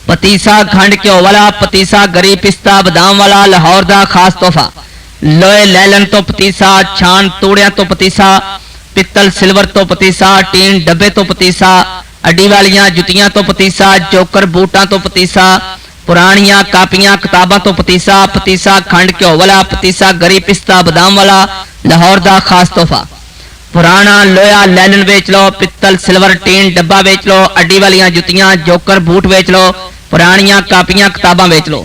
पतीसा खंड घ्यो वाला, पतीसा गरी पिस्ता बदाम वाला, लाहौर दा खास तोहफा। लोहे लैलन तो पतीसा, छान तूड़िया तो पतीसा, पित्तल सिल्वर तो पतीसा, टीन डब्बे तो पतीसा, अड्डी वालियां जुतियां तो पतीसा, जोकर बूटा तो पतीसा, पुरानियां कापियां किताबां तो पतीसा। पतीसा खंड घ्यो वाला, पतीसा गरी पिस्ता बदाम वाला, लाहौर दा खास तोहफा। पुराना लोहा लैलन बेच लो, पित्तल सिल्वर टीन डब्बा बेच लो, अड्डी वालियां जुतियां जोकर बूट बेच लो, पुरानियां कापियां किताबां बेच लो।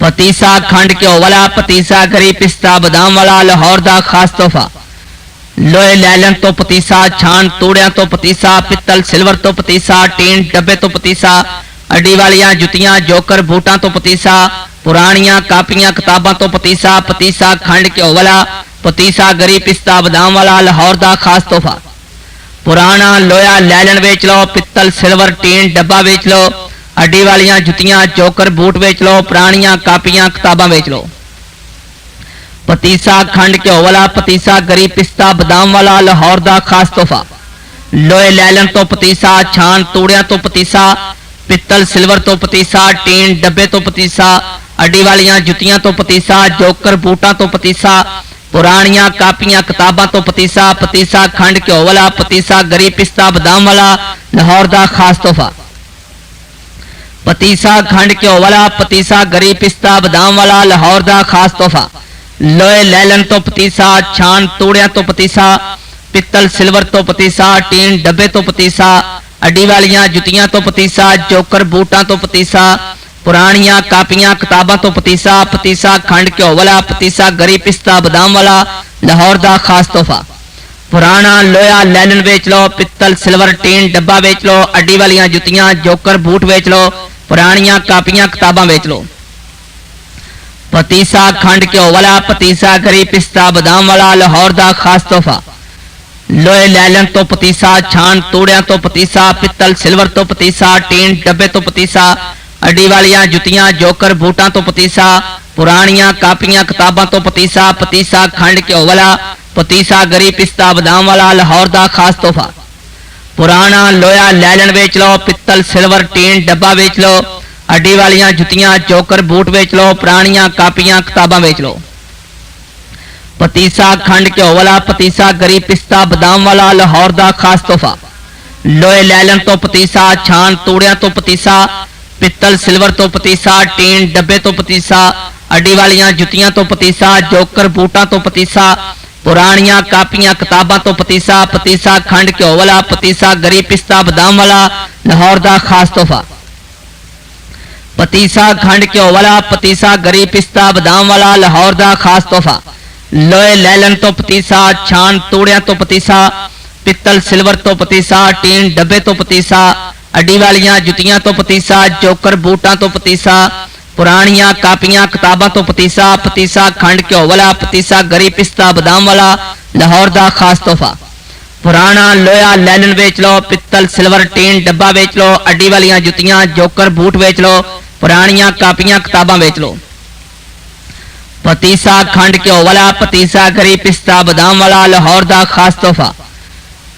पतीसा खंड घ्यो वाला, पतीसा गरी पिस्ता बदाम वाला, लाहौर दा खास तोहफा। लोहे लैलन तो पतीसा, छान तूड़िया तो पतीसा, पित्तल सिल्वर तो पतीसा, टीन डब्बे तो पतीसा, अड्डी वालियां जुतियां जोकर बूटा तो पतीसा, पुरानियां कापियां किताबां तो पतीसा। पतीसा खंड घ्यो वाला, पतीसा गरी पिस्ता बदाम वाला, लाहौर दा खास तोहफा। पुराना लोहा लैलन बेच लो, पित्तल सिल्वर टीन डब्बा बेच लो, अड्डी वालियां जुतियां जोकर बूट बेच लो, पुरानियां कापियां किताबां बेच लो। पतीसा खंड घ्यो वाला, पतीसा गरी पिस्ता बदाम वाला, लाहौर दा खास तोहफा। लोहे लैलन तो पतीसा, छान तूड़िया तो पतीसा, पित्तल सिल्वर तो पतीसा, टीन डब्बे तो पतीसा, अड्डी वालियां जुतियां तो पतीसा, जोकर बूटा तो पतीसा, पुरानियां कापियां किताबां तो पतीसा। पतीसा खंड घ्यो वाला, पतीसा गरी पिस्ता बदाम वाला, लाहौर दा खास तोहफा। पतीसा खंड घ्यो वाला, पतीसा गरी पिस्ता बदाम वाला, लाहौर दा खास तोहफा। लोहे लैलन तो पतीसा, छान तूड़िया तो पतीसा, पित्तल सिल्वर तो पतीसा, टीन डब्बे तो पतीसा, अड्डी वालियां जुतियां तो पतीसा, जोकर बूटा तो पतीसा, पुरानियां कापियां किताबां तो पतीसा। पतीसा खंड घ्यो वाला, पतीसा गरी पिस्ता बदाम वाला, लाहौर दा खास तोहफा। पुराना लोहा लैलन बेच लो, पित्तल सिल्वर टीन डब्बा बेच लो, अड्डी वालियां जुतियां जोकर बूट बेच लो, पुरानियां कापियां किताबां बेच लो। पतीसा खंड घ्यो वाला, पतीसा गरी पिस्ता बदाम वाला, लाहौर दा खास तोहफा। लोहे लैलन तो पतीसा, छान तूड़िया तो पतीसा, पित्तल सिल्वर तो पतीसा, टीन डब्बे तो पतीसा, अड्डी वालियां जुतियां जोकर बूटा तो पतीसा, पुरानियां कापियां किताबां तो पतीसा। पतीसा खंड घ्यो वाला, पतीसा गरी पिस्ता बदाम वाला, लाहौर दा खास तोहफा। पुराना लोहा लैलन बेच लो, पित्तल सिल्वर टीन डब्बा बेच लो, अड्डी वालियां जुतियां जोकर बूट बेच लो, पुरानियां कापियां किताबां बेच लो। पतीसा खंड घ्यो वाला, पतीसा गरी पिस्ता बदाम वाला, लाहौर दा खास तोहफा। लोहे लैलन तो पतीसा, छान तूड़िया तो पतीसा, पित्तल सिल्वर तो पतीसा, टीन डब्बे तो पतीसा, अड्डी वालियां जुतियां तो पतीसा, जोकर बूटा तो पतीसा, पुरानियां कापियां किताबां तो पतीसा। पतीसा खंड घ्यो वाला, पतीसा गरी पिस्ता बदाम वाला, लाहौर दा खास तोहफा। पतीसा खंड घ्यो वाला, पतीसा गरी पिस्ता बदाम वाला, लाहौर दा खास तोहफा। लोहे लैलन तो पतीसा, छान तूड़िया तो पतीसा, पित्तल सिल्वर तो पतीसा, टीन डब्बे तो पतीसा, अड्डी वालियां जुतियां तो पतीसा, जोकर बूटा तो पतीसा, पुरानियां कापियां किताबां तो पतीसा। पतीसा खंड घ्यो वाला, पतीसा गरी पिस्ता बदाम वाला, लाहौर दा खास तोहफा। पुराना लोहा लैलन बेच लो, पित्तल सिल्वर टीन डब्बा बेच लो, अड्डी वालियां जुतियां जोकर बूट बेच लो, पुरानियां कापियां किताबां बेच लो। पतीसा खंड घ्यो वाला, पतीसा गरी पिस्ता बदाम वाला, लाहौर दा खास तोहफा।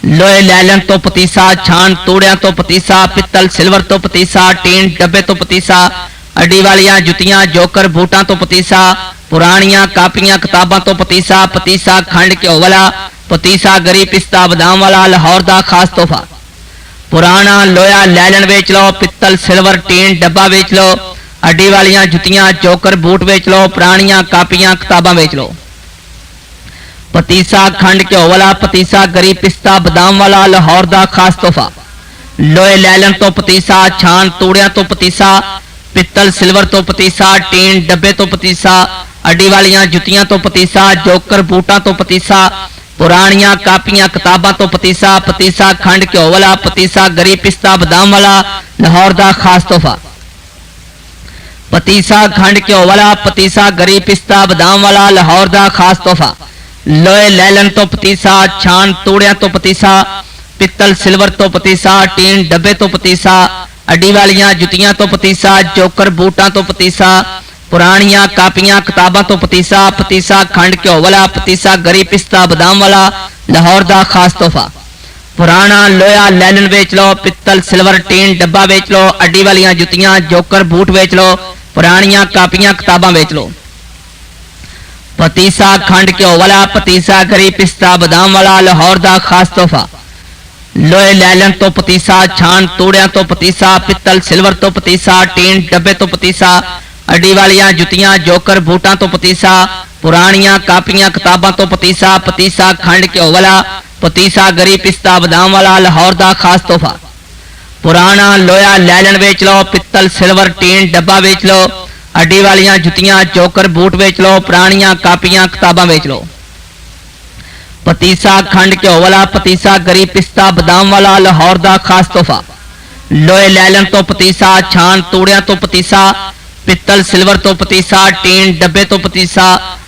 लोहे लैलन तो पतीसा, छान तूड़िया तो पतीसा, पित्तल सिल्वर तो पतीसा, टीन डब्बे तो पतीसा, अड्डी वालियां जुतियां जोकर बूटा तो पतीसा, पुरानियां कापियां किताबां तो पतीसा। पतीसा खंड घ्यो वाला, पतीसा गरी पिस्ता बदाम वाला, लाहौर दा खास तोहफा। पुराना लोहा लैलन बेच लो, पित्तल सिल्वर टीन डब्बा बेच लो, अड्डी वालियां जुतियां जोकर बूट बेच लो, पुरानियां कापियां किताबां बेच लो। पतीसा खंड घ्यो वाला, पतीसा गरी पिस्ता बदाम वाला, लाहौर दा खास तोहफा। लोहे लैलन तो पतीसा, छान तूड़िया तो पतीसा, पित्तल सिल्वर तो पतीसा, टीन डब्बे तो पतीसा, अड्डी वालियां जुतियां तो पतीसा, जोकर बूटा तो पतीसा, पुरानियां कापियां किताबां तो पतीसा। पतीसा खंड घ्यो वाला, पतीसा गरी पिस्ता बदाम वाला, लाहौर दा खास तोहफा। पतीसा खंड घ्यो वाला, पतीसा गरी पिस्ता बदाम वाला, लाहौर दा खास तोहफा। लोहे लैलन तो पतीसा, छान तूड़िया तो पतीसा, पित्तल सिल्वर तो पतीसा, टीन डब्बे तो पतीसा, अड्डी वालियां जुतियां तो पतीसा, जोकर बूटा तो पतीसा, पुरानियां कापियां किताबां तो पतीसा। पतीसा खंड घ्यो वाला, पतीसा गरी पिस्ता बदाम वाला, लाहौर दा खास तोहफा। पुराना लोया लैलन बेच लो, पित्तल सिल्वर टीन डब्बा बेच लो, अड्डी वालियां जुतियां जोकर बूट बेच लो, पुरानियां कापियां किताबां बेच लो। पतीसा खंड घ्यो वाला, पतीसा गरी पिस्ता बादाम वाला लाहौर दा खास तोहफा। लोहे लैलन तो पतीसा, छान तूड़ियां तो पतीसा, पित्तल सिल्वर तो पतीसा, टीन डब्बे तो पतीसा, अड्डी वालियां जुतियां जोकर बूटां तो पतीसा, पुरानियां कापियां किताबां तो पतीसा। पतीसा खंड घ्यो वाला, पतीसा गरी पिस्ता बादाम वाला लाहौर दा खास तोहफा। पुराना लोया लैलन बेच लो, पित्तल सिल्वर टीन डब्बा बेच लो, अड्डी वालियां जुतियां जोकर बूट बेच लो, पुरानियां कापियां किताबां बेच लो। पतीसा खंड घ्यो वाला, पतीसा गरी पिस्ता बादाम वाला लाहौर दा खास तोहफा। लोहे लैलन तो पतीसा, छान तूड़ियां तो पतीसा, पित्तल सिल्वर तो पतीसा, टीन डब्बे तो पतीसा,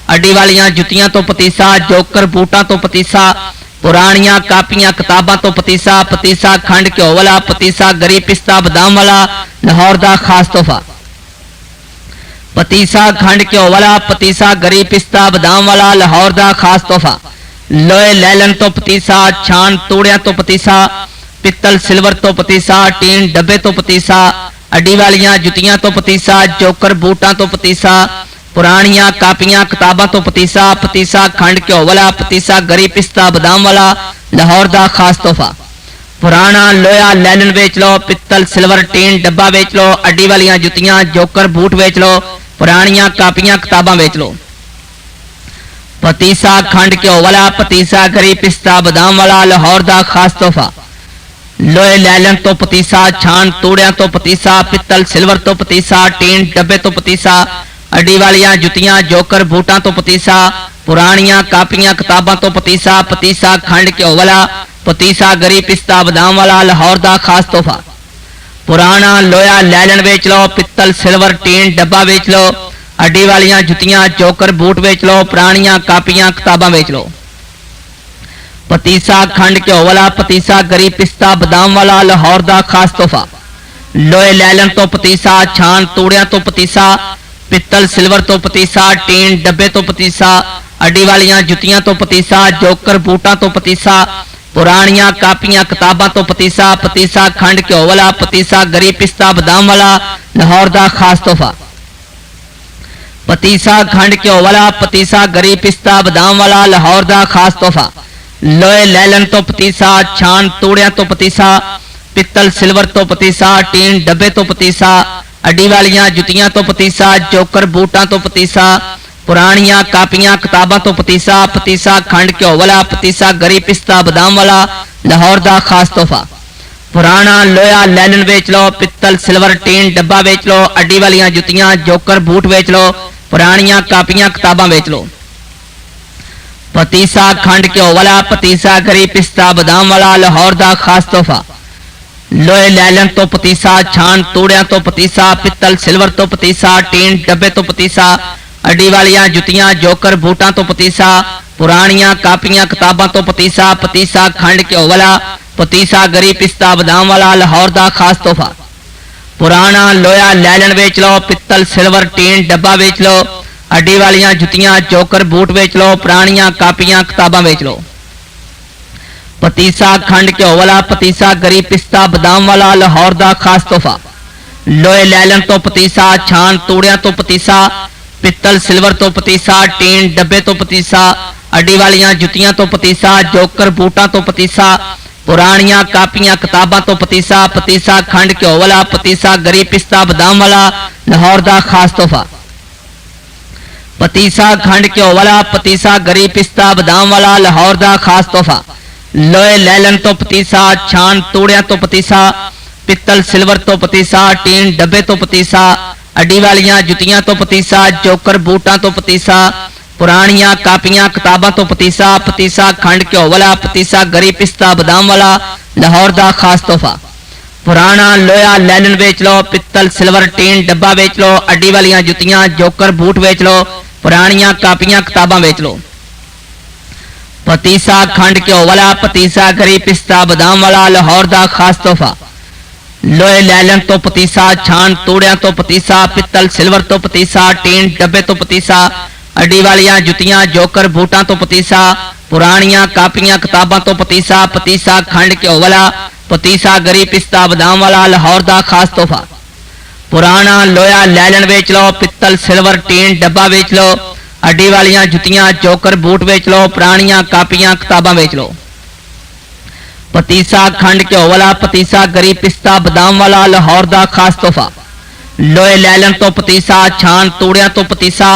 अड्डी वालियां जुतियां तो पतीसा, जोकर बूटा तो पतीसा, पुरानियां कापियां किताबां तो पतीसा। पतीसा खंड घ्यो वाला, पतीसा गरी पिस्ता बादाम वाला लाहौर दा खास तोहफा। पतीसा खंड घ्यो वाला, पतीसा गरी पिस्ता बादाम वाला लाहौर दा खास तोहफा। लोहे लैलन तो पतीसा, छान तूड़ियां तो पतीसा, पित्तल सिल्वर तो पतीसा, टीन डब्बे तो पतीसा, अड्डी वालियां जुतियां तो पतीसा, जोकर बूटा तो पतीसा, पुरानियां कापियां किताबां तो पतीसा। पतीसा खंड घ्यो वाला, पतीसा गरी पिस्ता बादाम वाला लाहौर दा खास तोहफा। पुराना लोया लैलन बेच लो, पित्तल सिल्वर टीन डब्बा बेच लो, अड्डी वालियां जुतियां जोकर बूट बेच लो, पुरानियां कापियां किताबां बेच लो। पतीसा खंड घ्यो वाला, पतीसा गरी पिस्ता बादाम वाला लाहौर दा खास तोहफा। लोहे लैलन तो पतीसा, छान तूड़ियां तो पतीसा, पित्तल सिल्वर तो पतीसा, टीन डब्बे तो पतीसा, अड्डी वालियां जुतियां जोकर बूटा तो पतीसा, पुरानियां कापियां किताबां तो पतीसा। पतीसा खंड घ्यो वाला, पतीसा गरी पिस्ता बादाम वाला लाहौर दा खास तोहफा। पुराना लोया लैलन बेच लो, पित्तल सिल्वर टीन डब्बा बेच लो, अड्डी वालियां जुतियां जोकर बूट बेच लो, पुरानियां कापियां किताबां बेच लो। पतीसा खंड घ्यो वाला, पतीसा गरी पिस्ता बादाम वाला लाहौर दा खास तोहफा। लोहे लैलन तो पतीसा, छान तूड़ियां तो पतीसा, पित्तल सिल्वर तो पतीसा, टीन डब्बे तो पतीसा, अड्डी वालियां जुतियां तो पतीसा, जोकर बूटा तो पतीसा, पुरानियां कापियां किताबां तो पतीसा। पतीसा खंड घ्यो वाला, पतीसा गरी पिस्ता बादाम वाला लाहौर दा खास तोहफा। पतीसा खंड घ्यो वाला, पतीसा गरी पिस्ता बादाम वाला लाहौर दा खास तोहफा। लोहे लैलन तो पतीसा, छान तूड़ियां तो पतीसा, पित्तल सिल्वर तो पतीसा, टीन डब्बे तो पतीसा, अड्डी वालियां जुतियां तो पतीसा, जोकर बूटा तो पतीसा, पुरानियां कापियां किताबां तो पतीसा। पतीसा खंड घ्यो वाला, पतीसा गरी पिस्ता बादाम वाला लाहौर दा खास तोहफा। पुराना लोया लैलन बेच लो, पित्तल सिल्वर टीन डब्बा बेच लो, अड्डी वालियां जुतियां जोकर बूट बेच लो, पुरानियां कापियां किताबां बेच लो। पतीसा खंड घ्यो वाला, पतीसा गरी पिस्ता बादाम वाला लाहौर दा खास तोहफा। लोहे लैलन तो पतीसा, छान तूड़ियां तो पतीसा, पित्तल सिल्वर तो पतीसा, टीन डब्बे तो पतीसा, अड्डी वालियां जुतियां जोकर बूटा तो पतीसा, पुरानियां कापियां किताबां तो पतीसा। पतीसा खंड घ्यो वाला, पतीसा गरी पिस्ता बादाम वाला लाहौर दा खास तोहफा। पुराना लोया लैलन बेच लो, पित्तल सिल्वर टीन डब्बा बेच लो, अड्डी वालियां जुतियां जोकर बूट बेच लो, पुरानियां कापियां किताबां बेच लो। पतीसा खंड घ्यो वाला, पतीसा गरी पिस्ता बादाम वाला लाहौर दा खास तोहफा। लोहे लैलन तो पतीसा, छान तूड़ियां तो पतीसा, पित्तल सिल्वर तो पतीसा, टीन डब्बे तो पतीसा, अड्डी वालियां जुतियां तो पतीसा, जोकर बूटा तो पतीसा, पुरानियां कापियां किताबां तो पतीसा। पतीसा खंड घ्यो वाला, पतीसा गरी पिस्ता बादाम वाला लाहौर दा खास तोहफा। पतीसा खंड घ्यो वाला, पतीसा गरी पिस्ता बादाम वाला लाहौर दा खास तोहफा। लोहे लैलन तो पतीसा, छान तूड़ियां तो पतीसा, पित्तल सिल्वर तो पतीसा, टीन डब्बे तो पतीसा, अड्डी वालियां जुतियां तो पतीसा, जोकर बूटा तो पतीसा, पुरानियां कापियां किताबां तो पतीसा। पतीसा खंड घ्यो वाला, पतीसा गरी पिस्ता बादाम वाला लाहौर दा खास तोहफा। पुराना लोया लैलन बेच लो, पित्तल सिल्वर टीन डब्बा बेच लो, अड्डी वालियां जुतियां जोकर बूट बेच लो, पुरानियां कापियां किताबां बेच लो। पतीसा खंड घ्यो वाला, पतीसा गरी पिस्ता बादाम वाला लाहौर दा खास तोहफा। लोहे लैलन तो पतीसा, छान तूड़ियां तो पतीसा, पित्तल सिल्वर तो पतीसा, टीन डब्बे तो पतीसा, अड्डी वालियां जुतियां जोकर बूटा तो पतीसा, पुरानियां कापियां किताबां तो पतीसा, पतीसा खंड घ्यो वाला, पतीसा गरी पिस्ता बदाम वाला लाहौर दा खास तोहफा। पुराना लोया लैलन वेच लो, पित्तल सिल्वर टीन डब्बा वेच लो, अड्डी वालियां जुतियां चोकर बूट वेच लो, पुरानियां कापियां किताबां वेच लो। पतीसा खंड घ्यो वाला, पतीसा गरी पिस्ता बदाम वाला लाहौर दा खास तोहफा। लोहे लैलन तो पतीसा, छान तूड़ियां तो पतीसा,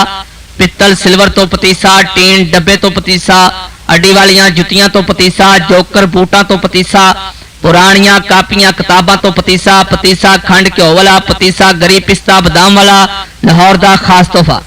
पित्तल सिल्वर तो पतीसा, टीन डब्बे तो पतीसा, अड्डी वालियां जुतियां तो पतीसा, जोकर बूटा तो पतीसा, पुरानियां कापियां किताबां तो पतीसा, पतीसा खंड घ्यो वाला, पतीसा गरी पिस्ता बदाम वाला लाहौर दा खास तोहफा।